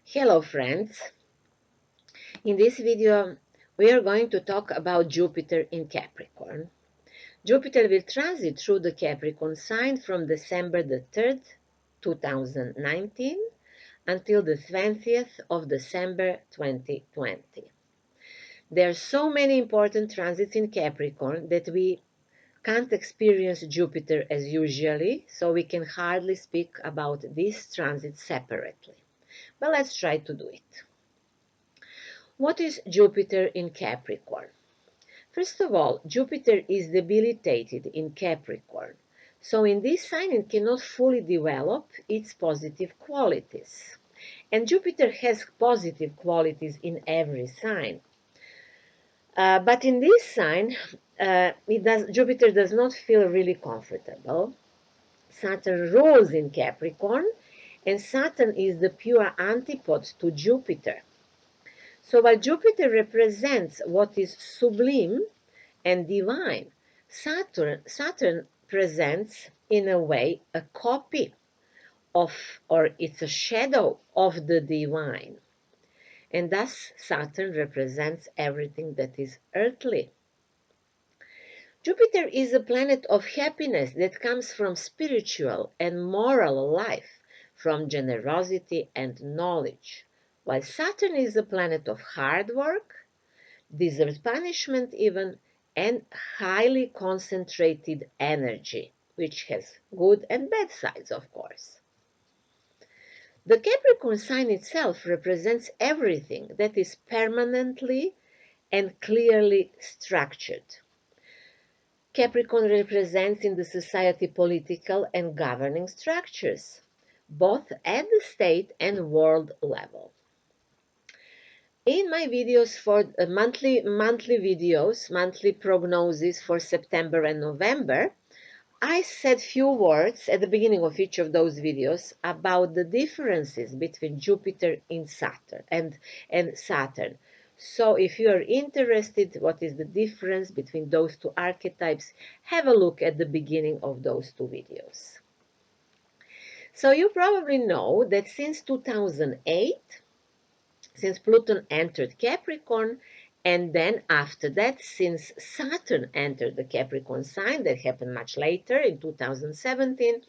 Hello friends, in this video we are going to talk about Jupiter in Capricorn. Jupiter will transit through the Capricorn sign from December the 3rd, 2019 until the 20th of December 2020. There are so many important transits in Capricorn that we can't experience Jupiter as usually, so we can hardly speak about this transit separately. But let's try to do it. What is Jupiter in Capricorn? First of all, Jupiter is debilitated in Capricorn, so in this sign it cannot fully develop its positive qualities. And Jupiter has positive qualities in every sign. But in this sign, Jupiter does not feel really comfortable. Saturn rules in Capricorn, and Saturn is the pure antipode to Jupiter. So while Jupiter represents what is sublime and divine, Saturn presents, in a way, a copy of, or it's a shadow of the divine. And thus Saturn represents everything that is earthly. Jupiter is a planet of happiness that comes from spiritual and moral life, from generosity and knowledge, while Saturn is a planet of hard work, deserved punishment even, and highly concentrated energy, which has good and bad sides, of course. The Capricorn sign itself represents everything that is permanently and clearly structured. Capricorn represents in the society political and governing structures, both at the state and world level. In my videos for monthly videos, monthly prognosis for September and November, I said few words at the beginning of each of those videos about the differences between Jupiter in Saturn and Saturn. So if you are interested what is the difference between those two archetypes, have a look at the beginning of those two videos. So you probably know that since 2008, since Pluto entered Capricorn, and then after that, since Saturn entered the Capricorn sign, that happened much later in 2017,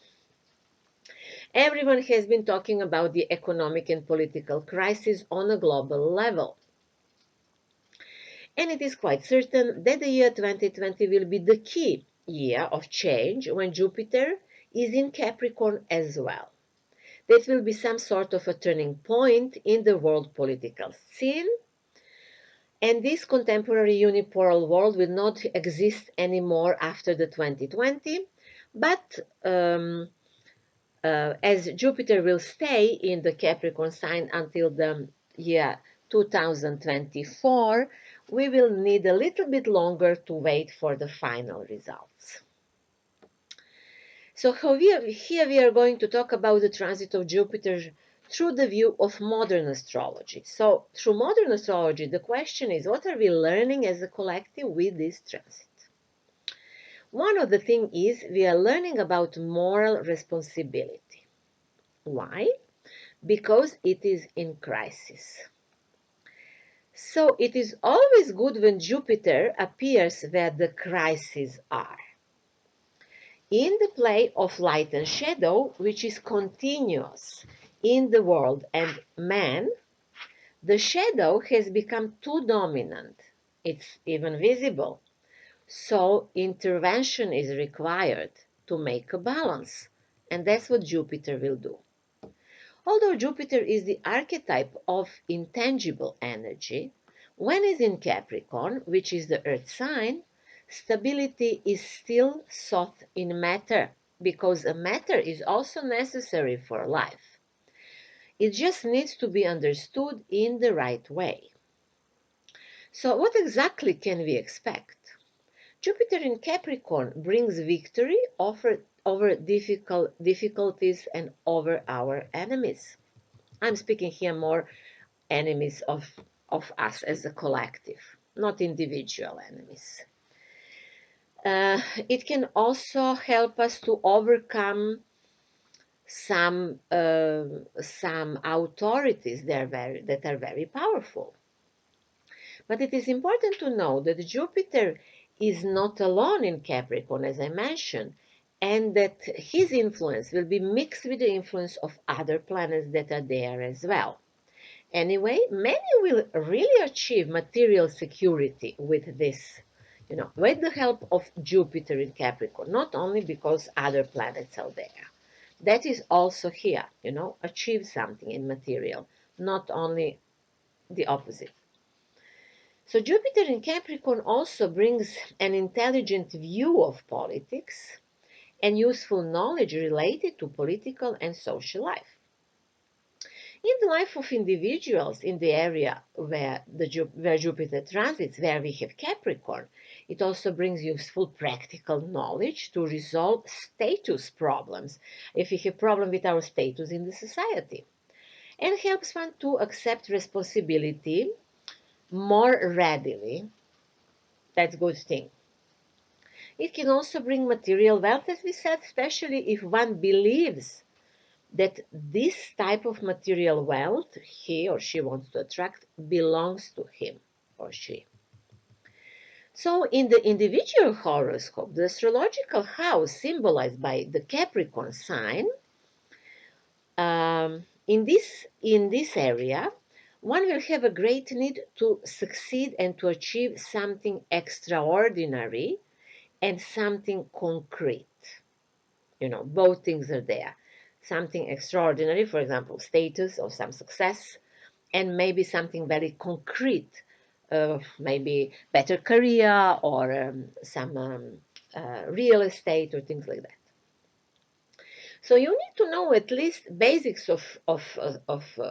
everyone has been talking about the economic and political crisis on a global level. And it is quite certain that the year 2020 will be the key year of change when Jupiter is in Capricorn as well. That will be some sort of a turning point in the world political scene, and this contemporary unipolar world will not exist anymore after the 2020, but as Jupiter will stay in the Capricorn sign until the year 2024, we will need a little bit longer to wait for the final results. So here we are going to talk about the transit of Jupiter through the view of modern astrology. So through modern astrology, the question is, what are we learning as a collective with this transit? One of the things is we are learning about moral responsibility. Why? Because it is in crisis. So it is always good when Jupiter appears where the crises are. In the play of light and shadow, which is continuous in the world and man, the shadow has become too dominant. It's even visible. So intervention is required to make a balance. And that's what Jupiter will do. Although Jupiter is the archetype of intangible energy, when it's in Capricorn, which is the earth sign, stability is still sought in matter, because a matter is also necessary for life. It just needs to be understood in the right way. So what exactly can we expect? Jupiter in Capricorn brings victory over difficulties and over our enemies. I'm speaking here more enemies of us as a collective, not individual enemies. It can also help us to overcome some authorities that are very powerful. But it is important to know that Jupiter is not alone in Capricorn, as I mentioned, and that his influence will be mixed with the influence of other planets that are there as well. Anyway, many will really achieve material security with this, with the help of Jupiter in Capricorn, not only because other planets are there. That is also here, achieve something in material, not only the opposite. So Jupiter in Capricorn also brings an intelligent view of politics and useful knowledge related to political and social life. In the life of individuals in the area where Jupiter transits, where we have Capricorn, it also brings useful practical knowledge to resolve status problems, if we have problem with our status in the society, and helps one to accept responsibility more readily. That's a good thing. It can also bring material wealth, as we said, especially if one believes that this type of material wealth he or she wants to attract belongs to him or she. So in the individual horoscope, the astrological house symbolized by the Capricorn sign, in this area, one will have a great need to succeed and to achieve something extraordinary and something concrete. Both things are there. Something extraordinary, for example, status or some success, and maybe something very concrete, maybe better career or some real estate or things like that. So you need to know at least basics of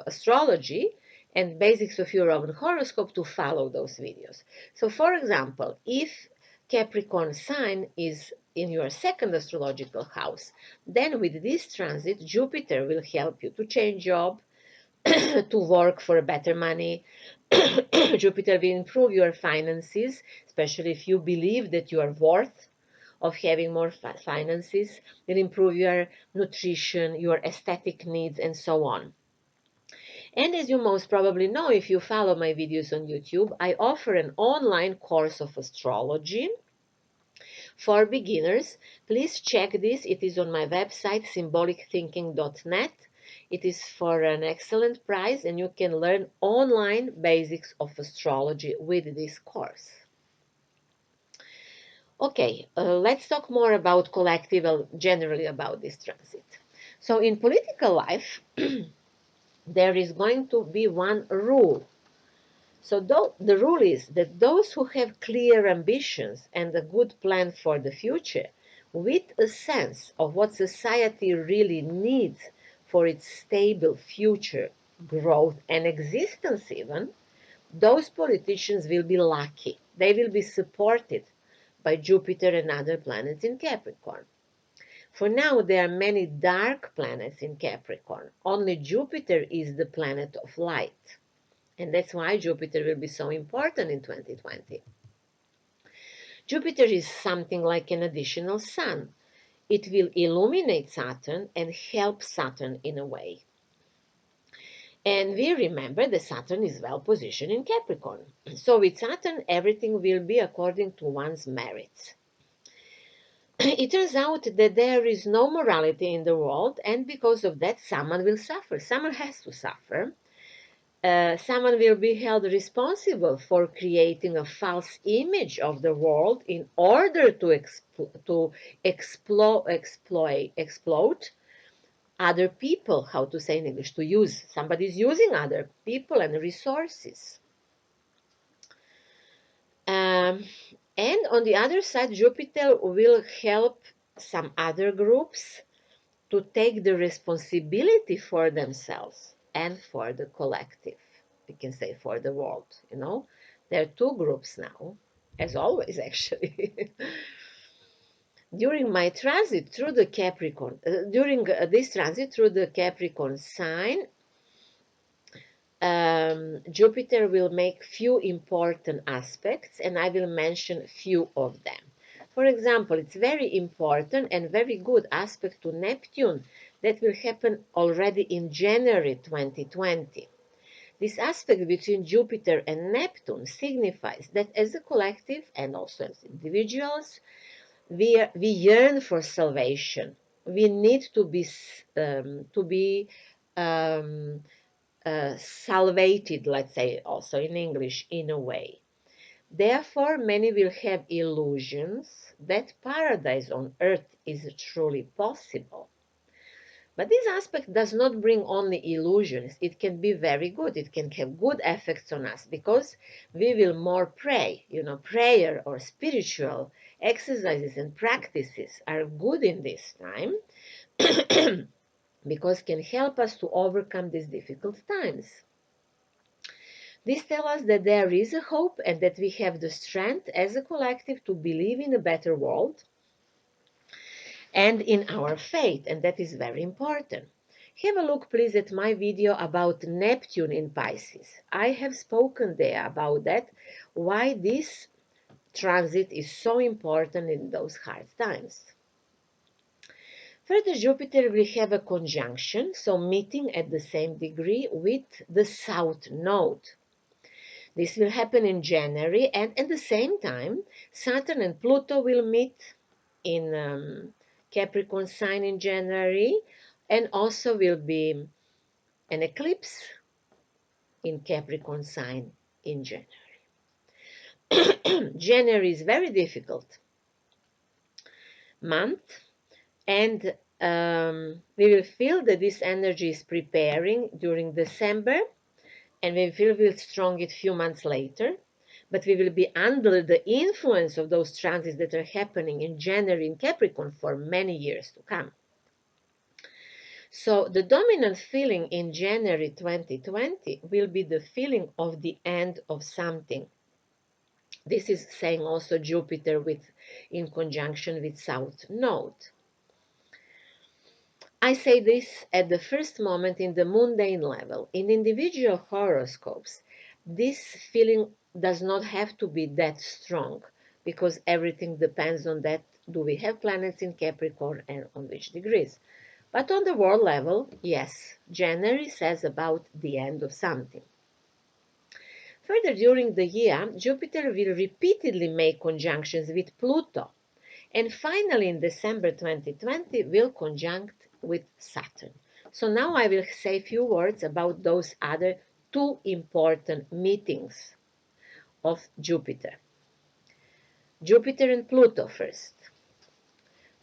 astrology and basics of your own horoscope to follow those videos. So for example, if Capricorn sign is in your second astrological house, then with this transit, Jupiter will help you to change job, to work for better money. Jupiter will improve your finances, especially if you believe that you are worth of having more finances, will improve your nutrition, your aesthetic needs, and so on. And as you most probably know, if you follow my videos on YouTube, I offer an online course of astrology for beginners. Please check this. It is on my website, symbolicthinking.net. It is for an excellent price, and you can learn online basics of astrology with this course. Okay, let's talk more about collective, generally about this transit. So in political life, there is going to be one rule. So the rule is that those who have clear ambitions and a good plan for the future, with a sense of what society really needs for its stable future growth and existence even, those politicians will be lucky. They will be supported by Jupiter and other planets in Capricorn. For now, there are many dark planets in Capricorn. Only Jupiter is the planet of light. And that's why Jupiter will be so important in 2020. Jupiter is something like an additional sun. It will illuminate Saturn and help Saturn in a way. And we remember that Saturn is well positioned in Capricorn. So with Saturn, everything will be according to one's merits. It turns out that there is no morality in the world, and because of that, someone will suffer. Someone has to suffer. Someone will be held responsible for creating a false image of the world in order to exploit other people, how to say in English, to use. Somebody is using other people and resources. And on the other side, Jupiter will help some other groups to take the responsibility for themselves and for the collective. We can say for the world, There are two groups now, as always, actually. During my transit through the Capricorn, during this transit through the Capricorn sign, Jupiter will make few important aspects, and I will mention few of them. For example, it's very important and very good aspect to Neptune that will happen already in January 2020. This aspect between Jupiter and Neptune signifies that as a collective and also as individuals, we yearn for salvation. We need to be um, salvated, let's say, also in English, in a way. Therefore, many will have illusions that paradise on earth is truly possible. But this aspect does not bring only illusions. It can be very good. It can have good effects on us because we will more pray. Prayer or spiritual exercises and practices are good in this time because can help us to overcome these difficult times. This tells us that there is a hope and that we have the strength as a collective to believe in a better world and in our faith, and that is very important. Have a look, please, at my video about Neptune in Pisces. I have spoken there about that, why this transit is so important in those hard times. Further, Jupiter will have a conjunction, so meeting at the same degree with the South Node. This will happen in January, and at the same time, Saturn and Pluto will meet in Capricorn sign in January, and also will be an eclipse in Capricorn sign in January. January is very difficult month, and we will feel that this energy is preparing during December, and we will strong it a few months later. But we will be under the influence of those transits that are happening in January in Capricorn for many years to come. So the dominant feeling in January 2020 will be the feeling of the end of something. This is saying also Jupiter in conjunction with South Node. I say this at the first moment in the mundane level. In individual horoscopes, this feeling does not have to be that strong because everything depends on that. Do we have planets in Capricorn and on which degrees? But on the world level, yes, January says about the end of something. Further, during the year, Jupiter will repeatedly make conjunctions with Pluto, and finally in December 2020 will conjunct with Saturn. So now I will say a few words about those other two important meetings of Jupiter. Jupiter and Pluto first.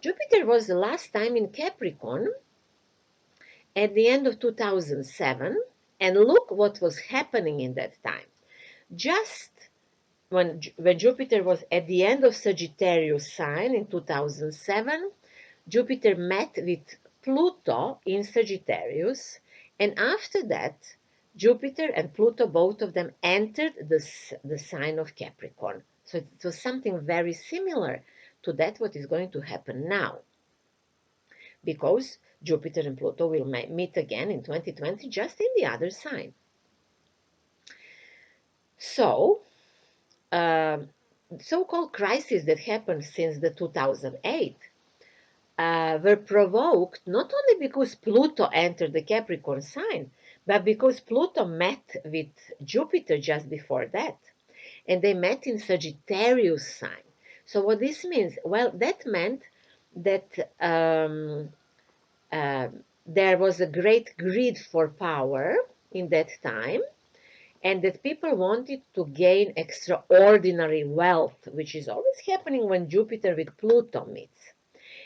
Jupiter was the last time in Capricorn at the end of 2007, and look what was happening in that time. Just when Jupiter was at the end of Sagittarius sign in 2007, Jupiter met with Pluto in Sagittarius, and after that, Jupiter and Pluto, both of them, entered the sign of Capricorn. So it was something very similar to that what is going to happen now, because Jupiter and Pluto will meet again in 2020, just in the other sign. So, so-called crises that happened since the 2008 were provoked not only because Pluto entered the Capricorn sign, but because Pluto met with Jupiter just before that. And they met in Sagittarius sign. So what this means? Well, that meant that there was a great greed for power in that time, and that people wanted to gain extraordinary wealth, which is always happening when Jupiter with Pluto meets.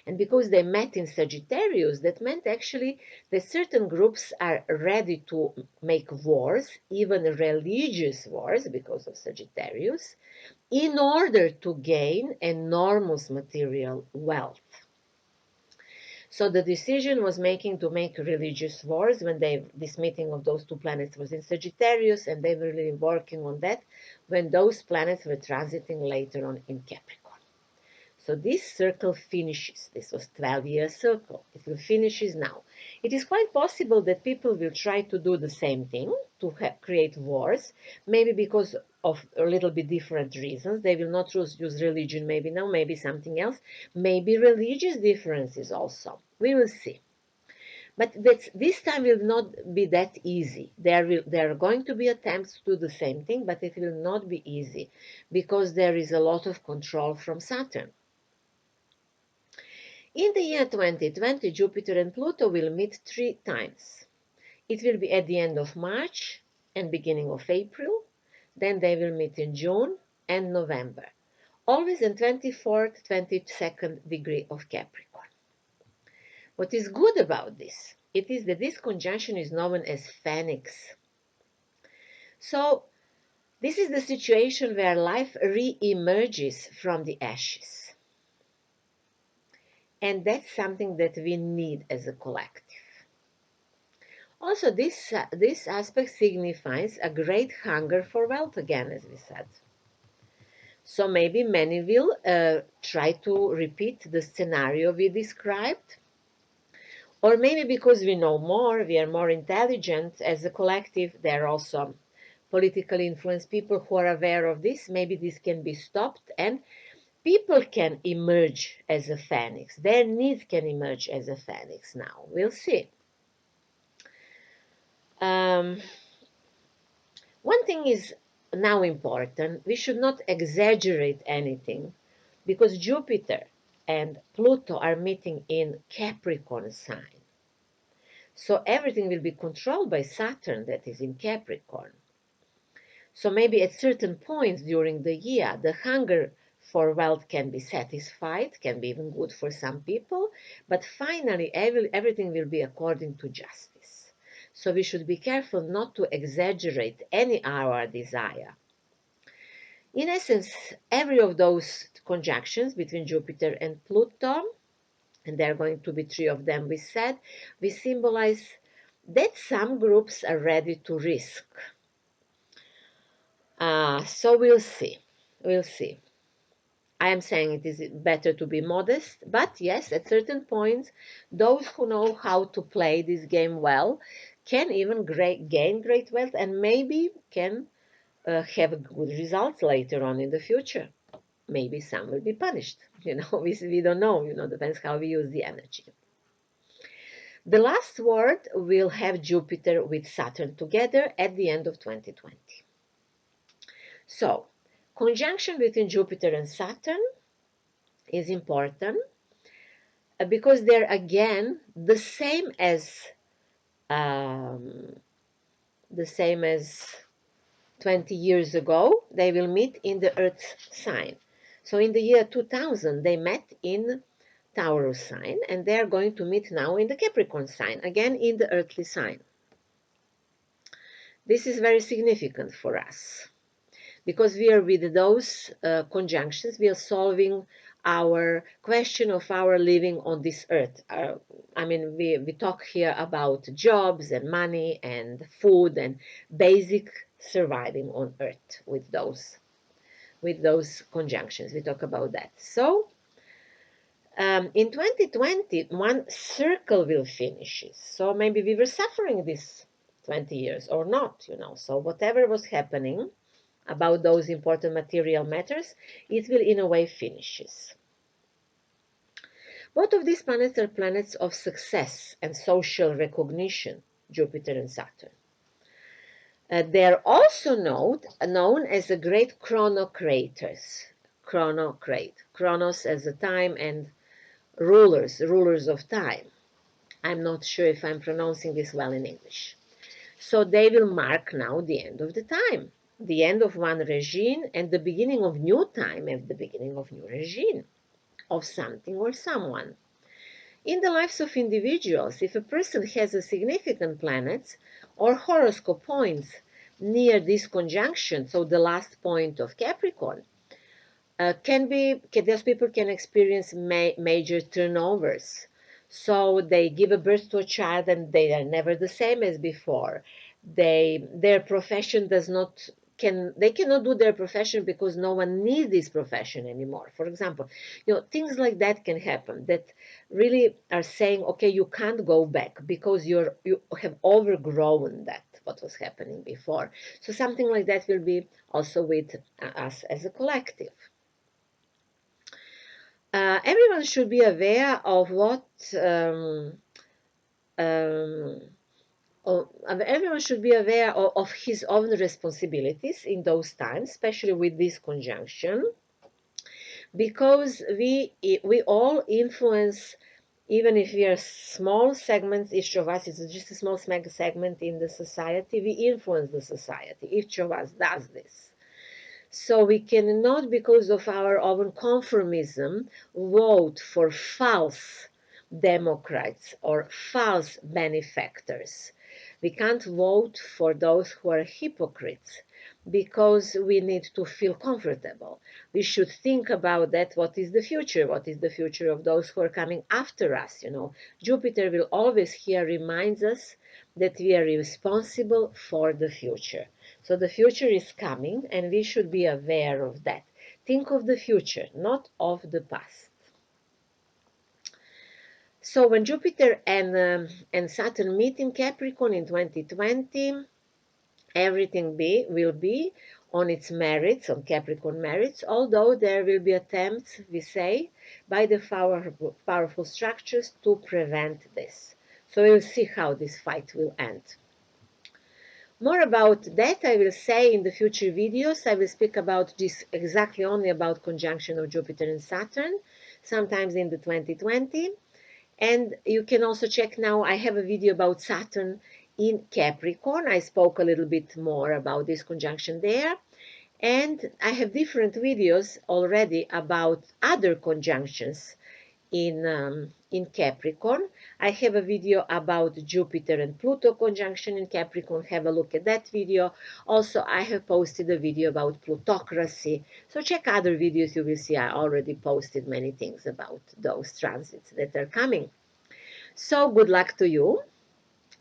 And because they met in Sagittarius, that meant actually that certain groups are ready to make wars, even religious wars, because of Sagittarius, in order to gain enormous material wealth. So the decision was making to make religious wars when this meeting of those two planets was in Sagittarius, and they were really working on that when those planets were transiting later on in Capricorn. So this circle finishes. This was 12-year circle. It will finishes now. It is quite possible that people will try to do the same thing, to create wars, maybe because of a little bit different reasons. They will not use religion maybe now, maybe something else, maybe religious differences also. We will see. But this time will not be that easy. There are going to be attempts to do the same thing, but it will not be easy because there is a lot of control from Saturn. In the year 2020, Jupiter and Pluto will meet 3 times. It will be at the end of March and beginning of April. Then they will meet in June and November, always in 24th, 22nd degree of Capricorn. What is good about this? It is that this conjunction is known as Phoenix. So this is the situation where life re-emerges from the ashes. And that's something that we need as a collective. Also, this aspect signifies a great hunger for wealth again, as we said. So maybe many will try to repeat the scenario we described. Or maybe because we know more, we are more intelligent as a collective, there are also politically influenced people who are aware of this. Maybe this can be stopped and people can emerge as a phoenix. Their needs can emerge as a phoenix now. We'll see. One thing is now important. We should not exaggerate anything because Jupiter and Pluto are meeting in Capricorn sign. So everything will be controlled by Saturn that is in Capricorn. So maybe at certain points during the year, the hunger for wealth can be satisfied, can be even good for some people, but finally everything will be according to justice. So we should be careful not to exaggerate any our desire. In essence, every of those conjunctions between Jupiter and Pluto, and there are going to be 3 of them, we said, we symbolize that some groups are ready to risk. So we'll see. We'll see. I am saying it is better to be modest, but yes, at certain points, those who know how to play this game well can even gain great wealth and maybe can have good results later on in the future. Maybe some will be punished. We don't know. Depends how we use the energy. The last word will have Jupiter with Saturn together at the end of 2020. So, conjunction between Jupiter and Saturn is important because they're again the same as 20 years ago. They will meet in the Earth sign. So in the year 2000, they met in Taurus sign, and they are going to meet now in the Capricorn sign, again in the earthly sign. This is very significant for us because we are with those conjunctions, we are solving our question of our living on this earth. We talk here about jobs and money and food and basic surviving on earth with those conjunctions. We talk about that. So in 2020, one circle will finish. So maybe we were suffering this 20 years or not, So whatever was happening about those important material matters, it will in a way finishes. Both of these planets are planets of success and social recognition, Jupiter and Saturn. They are also known as the great chronocraters. Chronos as a time and rulers of time. I'm not sure if I'm pronouncing this well in English. So they will mark now the end of the time, the end of one regime and the beginning of new time and the beginning of new regime, of something or someone. In the lives of individuals, if a person has a significant planets or horoscope points near this conjunction, so the last point of Capricorn, those people can experience major turnovers. So they give a birth to a child and they are never the same as before. Their profession they cannot do their profession because no one needs this profession anymore. For example, things like that can happen that really are saying, okay, you can't go back because you have overgrown that, what was happening before. So something like that will be also with us as a collective. Everyone should be aware of what everyone should be aware of his own responsibilities in those times, especially with this conjunction, because we all influence, even if we are small segments, each of us is just a small segment in the society, we influence the society. Each of us does this. So we cannot, because of our own conformism, vote for false Democrats or false benefactors. We can't vote for those who are hypocrites because we need to feel comfortable. We should think about that. What is the future? What is the future of those who are coming after us? Jupiter will always here reminds us that we are responsible for the future. So the future is coming and we should be aware of that. Think of the future, not of the past. So when Jupiter and Saturn meet in Capricorn in 2020, everything will be on its merits, on Capricorn merits, although there will be attempts, we say, by the powerful structures to prevent this. So we'll see how this fight will end. More about that I will say in the future videos. I will speak about this exactly only about conjunction of Jupiter and Saturn, sometimes in the 2020. And you can also check now, I have a video about Saturn in Capricorn. I spoke a little bit more about this conjunction there. And I have different videos already about other conjunctions in Capricorn. I have a video about Jupiter and Pluto conjunction in Capricorn. Have a look at that video. Also, I have posted a video about plutocracy. So check other videos. You will see I already posted many things about those transits that are coming. So good luck to you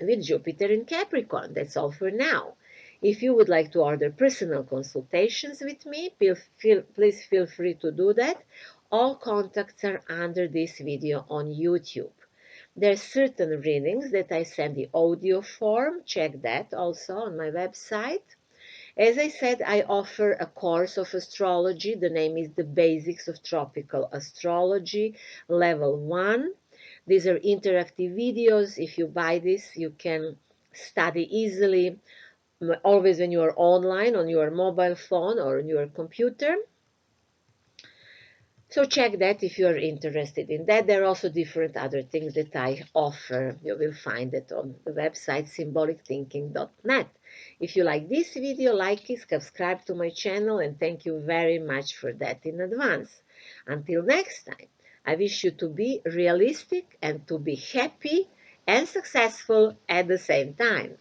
with Jupiter in Capricorn. That's all for now. If you would like to order personal consultations with me, please feel free to do that. All contacts are under this video on YouTube. There are certain readings that I send the audio form. Check that also on my website. As I said, I offer a course of astrology. The name is The Basics of Tropical Astrology, Level 1. These are interactive videos. If you buy this, you can study easily, always when you are online, on your mobile phone or on your computer. So check that if you are interested in that. There are also different other things that I offer. You will find it on the website symbolicthinking.net. If you like this video, like it, subscribe to my channel, and thank you very much for that in advance. Until next time, I wish you to be realistic and to be happy and successful at the same time.